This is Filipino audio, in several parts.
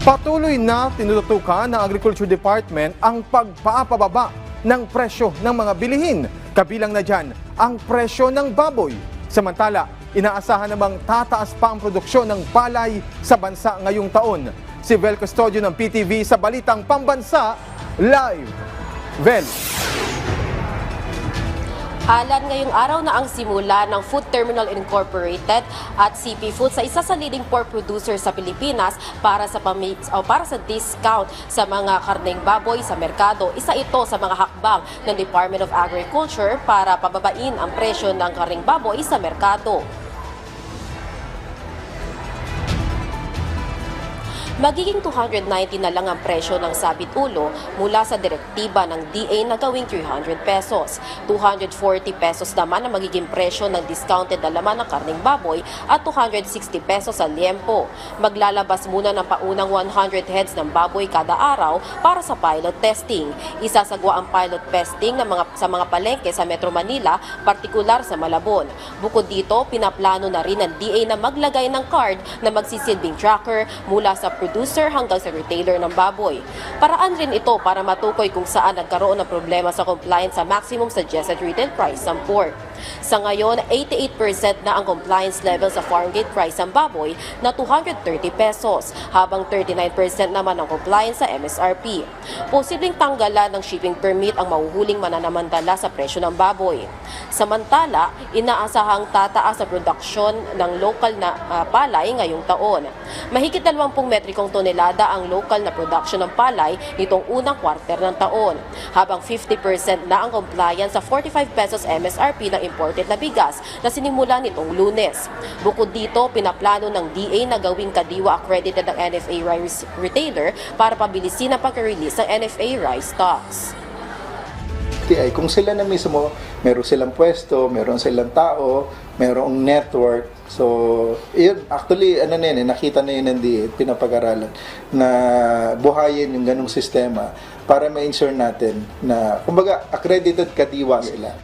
Patuloy na tinututukan ng Agriculture Department ang pagpapababa ng presyo ng mga bilihin. Kabilang na dyan ang presyo ng baboy. Samantala, inaasahan namang tataas pa ang produksyon ng palay sa bansa ngayong taon. Si Vel Custodio ng PTV sa Balitang Pambansa, live. Vel. Alan, ngayong araw na ang simula ng Food Terminal Incorporated at CP Foods sa isa sa leading pork producer sa Pilipinas para sa discount sa mga karneng baboy sa merkado. Isa ito sa mga hakbang ng Department of Agriculture para pababain ang presyo ng karneng baboy sa merkado. Magiging 290 na lang ang presyo ng sabit ulo mula sa direktiba ng DA na gawing 300 pesos. 240 pesos naman ang magiging presyo ng discounted na laman ng karneng baboy at 260 pesos sa liempo. Maglalabas muna ng paunang 100 heads ng baboy kada araw para sa pilot testing. Isasagwa ang pilot testing sa mga palengke sa Metro Manila, partikular sa Malabon. Bukod dito, pinaplano na rin ng DA na maglagay ng card na magsisilbing tracker mula sa producer hanggang sa retailer ng baboy. Paraan rin ito para matukoy kung saan nagkaroon ng problema sa compliance sa maximum suggested retail price ng pork. Sa ngayon, 88% na ang compliance level sa farm gate price ng baboy na 230 pesos, habang 39% naman ang compliance sa MSRP. Posibleng tanggalan ng shipping permit ang mahuhuling mananamantala sa presyo ng baboy. Samantala, inaasahang tataas sa produksyon ng lokal na palay ngayong taon. Mahigit 20 metrikong tonelada ang lokal na production ng palay nitong unang kwarter ng taon, habang 50% na ang compliance sa 45 pesos MSRP ng imported na bigas na sinimula nitong Lunes. Bukod dito, pinaplano ng DA na gawing kadiwa accredited ng NFA rice retailer para pabilisin ang pagka-release ng NFA rice stocks. Kung sila na mismo, meron silang pwesto, meron silang tao, merong network. So, yun, actually, nakita na yun hindi, pinapag-aralan na buhayin yung ganung sistema para ma-ensure natin na, kumbaga, accredited kadiwa sila.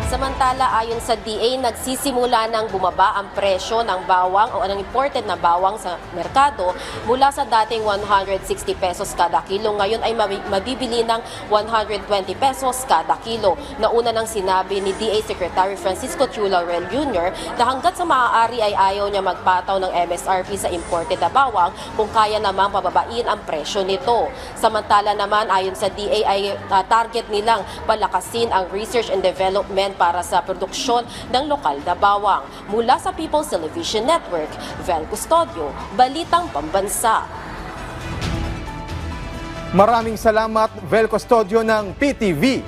Samantala, ayon sa DA, nagsisimula ng bumaba ang presyo ng bawang o ng imported na bawang sa merkado mula sa dating 160 pesos kada kilo. Ngayon ay mabibili ng 120 pesos kada kilo. Nauna nang sinabi ni DA Secretary Francisco Chu Laurel Jr. na hanggat sa maaari ay ayaw niya magpataw ng MSRP sa imported na bawang kung kaya namang pababain ang presyo nito. Samantala naman, ayon sa DA ay target nilang palakasin ang research and development para sa produksyon ng lokal na bawang. Mula sa People's Television Network, Vel Custodio, Balitang Pambansa. Maraming salamat, Vel Custodio ng PTV.